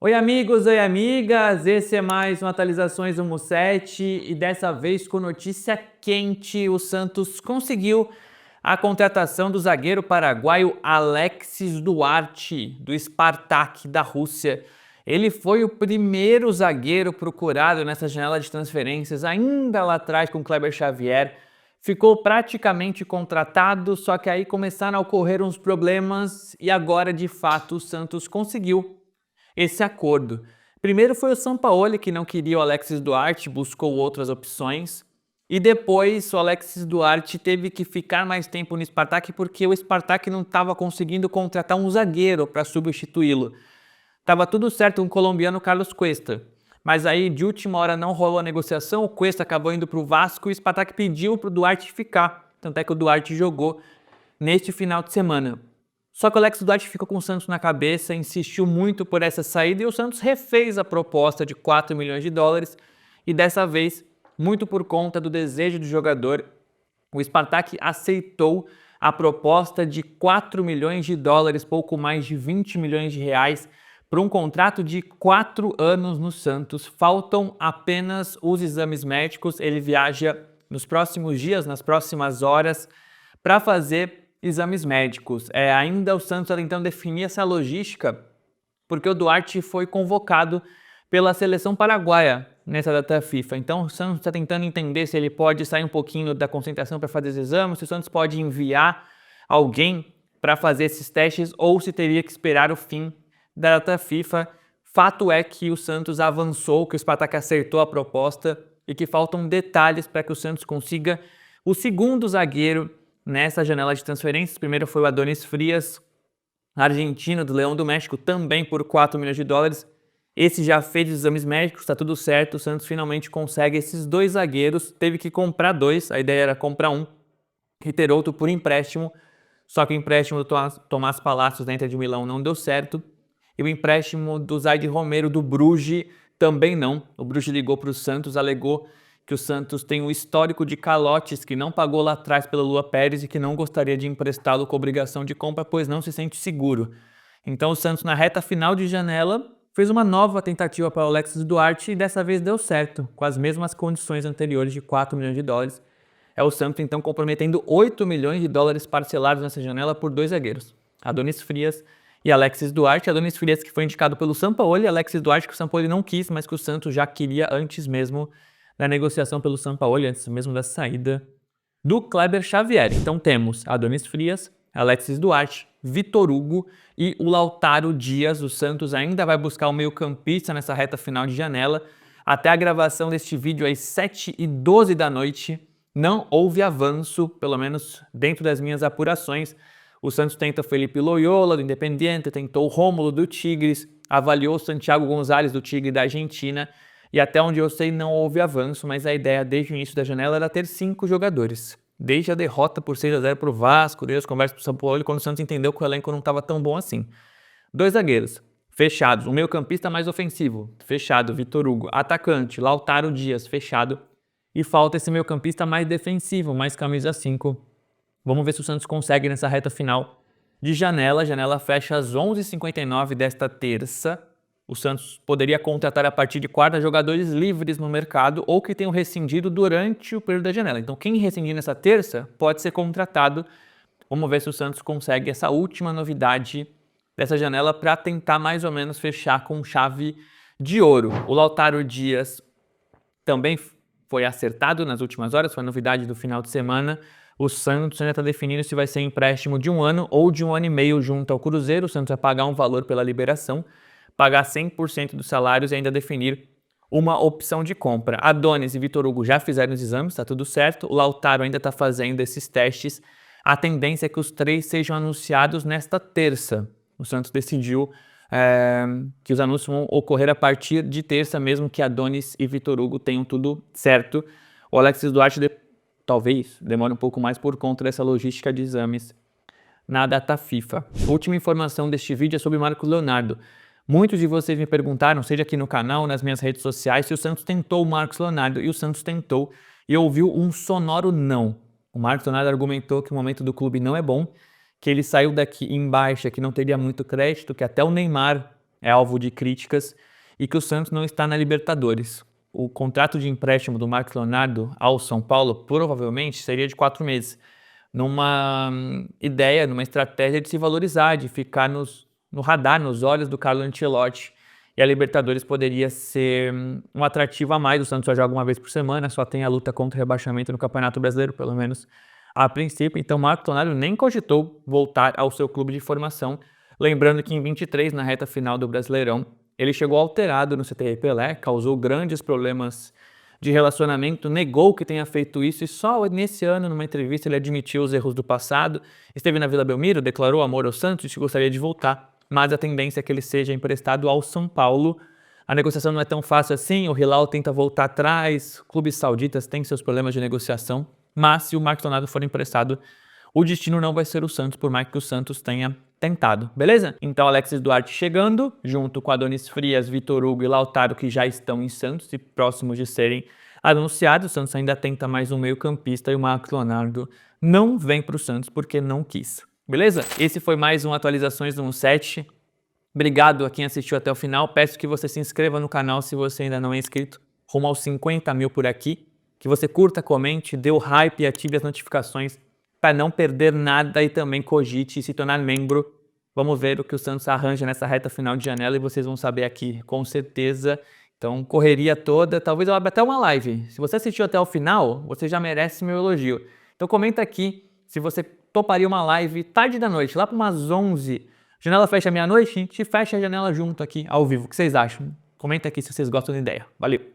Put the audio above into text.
Oi amigos, oi amigas, esse é mais um Atualizações Rumo 7 e dessa vez com notícia quente, o Santos conseguiu a contratação do zagueiro paraguaio Alexis Duarte, do Spartak da Rússia. Ele foi o primeiro zagueiro procurado nessa janela de transferências, ainda lá atrás com Kleber Xavier. Ficou praticamente contratado, só que aí começaram a ocorrer uns problemas e agora de fato o Santos conseguiu esse acordo. Primeiro foi o Sampaoli, que não queria o Alexis Duarte, buscou outras opções. E depois o Alexis Duarte teve que ficar mais tempo no Spartak porque o Spartak não estava conseguindo contratar um zagueiro para substituí-lo. Tava tudo certo com o colombiano Carlos Cuesta. Mas aí de última hora não rolou a negociação, o Cuesta acabou indo para o Vasco e o Spartak pediu para o Duarte ficar. Tanto é que o Duarte jogou neste final de semana. Só que o Alex Duarte ficou com o Santos na cabeça, insistiu muito por essa saída e o Santos refez a proposta de 4 milhões de dólares e dessa vez, muito por conta do desejo do jogador, o Spartak aceitou a proposta de 4 milhões de dólares, pouco mais de 20 milhões de reais, para um contrato de 4 anos no Santos. Faltam apenas os exames médicos, ele viaja nos próximos dias, nas próximas horas, para fazer exames médicos. Ainda o Santos está tentando definir essa logística, porque o Duarte foi convocado pela seleção paraguaia nessa data FIFA. Então o Santos está tentando entender se ele pode sair um pouquinho da concentração para fazer os exames, se o Santos pode enviar alguém para fazer esses testes ou se teria que esperar o fim da data FIFA. Fato é que o Santos avançou, que o Spartak acertou a proposta e que faltam detalhes para que o Santos consiga o segundo zagueiro nessa janela de transferências. Primeiro foi o Adonis Frias, argentino do Leão do México, também por 4 milhões de dólares. Esse já fez exames médicos, está tudo certo, o Santos finalmente consegue esses dois zagueiros, teve que comprar dois, a ideia era comprar um e ter outro por empréstimo, só que o empréstimo do Tomás Palacios da Inter de Milão não deu certo, e o empréstimo do Zaid Romero do Bruges também não. O Bruges ligou para o Santos, alegou que o Santos tem um histórico de calotes que não pagou lá atrás pelo Lua Pérez e que não gostaria de emprestá-lo com obrigação de compra, pois não se sente seguro. Então o Santos, na reta final de janela, fez uma nova tentativa para o Alexis Duarte e dessa vez deu certo, com as mesmas condições anteriores de 4 milhões de dólares. É o Santos então comprometendo 8 milhões de dólares parcelados nessa janela por dois zagueiros, Adonis Frias e Alexis Duarte. Adonis Frias que foi indicado pelo Sampaoli, Alexis Duarte que o Sampaoli não quis, mas que o Santos já queria antes mesmo da negociação pelo Sampaoli, antes mesmo da saída do Kleber Xavier. Então temos Adonis Frias, Alexis Duarte, Vitor Hugo e o Lautaro Dias. O Santos ainda vai buscar o meio-campista nessa reta final de janela. Até a gravação deste vídeo às 7h12 da noite, não houve avanço, pelo menos dentro das minhas apurações. O Santos tenta Felipe Loyola, do Independiente, tentou o Rômulo, do Tigres, avaliou o Santiago Gonzalez, do Tigre da Argentina, e até onde eu sei não houve avanço, mas a ideia desde o início da janela era ter 5 jogadores. Desde a derrota por 6-0 para o Vasco, desde as conversas para o São Paulo, quando o Santos entendeu que o elenco não estava tão bom assim. 2 zagueiros, fechados. O meio-campista mais ofensivo, fechado, Vitor Hugo. Atacante, Lautaro Dias, fechado. E falta esse meio-campista mais defensivo, mais camisa 5. Vamos ver se o Santos consegue nessa reta final de janela. A janela fecha às 11h59 desta terça. O Santos poderia contratar a partir de quarta jogadores livres no mercado ou que tenham rescindido durante o período da janela. Então quem rescindir nessa terça pode ser contratado. Vamos ver se o Santos consegue essa última novidade dessa janela para tentar mais ou menos fechar com chave de ouro. O Lautaro Dias também foi acertado nas últimas horas, foi a novidade do final de semana. O Santos ainda está definindo se vai ser empréstimo de 1 ano ou de 1 ano e meio junto ao Cruzeiro. O Santos vai pagar um valor pela liberação, pagar 100% dos salários e ainda definir uma opção de compra. Adonis e Vitor Hugo já fizeram os exames, está tudo certo. O Lautaro ainda está fazendo esses testes. A tendência é que os 3 sejam anunciados nesta terça. O Santos decidiu que os anúncios vão ocorrer a partir de terça, mesmo que Adonis e Vitor Hugo tenham tudo certo. O Alexis Duarte talvez demore um pouco mais por conta dessa logística de exames na data FIFA. A última informação deste vídeo é sobre Marcos Leonardo. Muitos de vocês me perguntaram, seja aqui no canal, nas minhas redes sociais, se o Santos tentou o Marcos Leonardo, e o Santos tentou e ouviu um sonoro não. O Marcos Leonardo argumentou que o momento do clube não é bom, que ele saiu daqui em baixa, que não teria muito crédito, que até o Neymar é alvo de críticas e que o Santos não está na Libertadores. O contrato de empréstimo do Marcos Leonardo ao São Paulo provavelmente seria de 4 meses, numa ideia, numa estratégia de se valorizar, de ficar no radar, nos olhos do Carlo Ancelotti. E a Libertadores poderia ser um atrativo a mais. O Santos só joga uma vez por semana, só tem a luta contra o rebaixamento no Campeonato Brasileiro, pelo menos a princípio. Então, Marcos Leonardo nem cogitou voltar ao seu clube de formação. Lembrando que em 23, na reta final do Brasileirão, ele chegou alterado no CTR Pelé, causou grandes problemas de relacionamento, negou que tenha feito isso e só nesse ano, numa entrevista, ele admitiu os erros do passado. Esteve na Vila Belmiro, declarou amor ao Santos e gostaria de voltar, mas a tendência é que ele seja emprestado ao São Paulo. A negociação não é tão fácil assim, o Hilal tenta voltar atrás, clubes sauditas têm seus problemas de negociação, mas se o Marcos Leonardo for emprestado, o destino não vai ser o Santos, por mais que o Santos tenha tentado, beleza? Então Alexis Duarte chegando, junto com Adonis Frias, Vitor Hugo e Lautaro, que já estão em Santos e próximos de serem anunciados. O Santos ainda tenta mais um meio-campista e o Marcos Leonardo não vem para o Santos porque não quis. Beleza? Esse foi mais um Atualizações do 17. Obrigado a quem assistiu até o final. Peço que você se inscreva no canal se você ainda não é inscrito. Rumo aos 50 mil por aqui. Que você curta, comente, dê o hype e ative as notificações para não perder nada e também cogite se tornar membro. Vamos ver o que o Santos arranja nessa reta final de janela e vocês vão saber aqui, com certeza. Então, correria toda. Talvez eu abra até uma live. Se você assistiu até o final, você já merece meu elogio. Então comenta aqui se você toparia uma live tarde da noite, lá para umas 11. Janela fecha meia-noite, a gente fecha a janela junto aqui, ao vivo. O que vocês acham? Comenta aqui se vocês gostam da ideia. Valeu!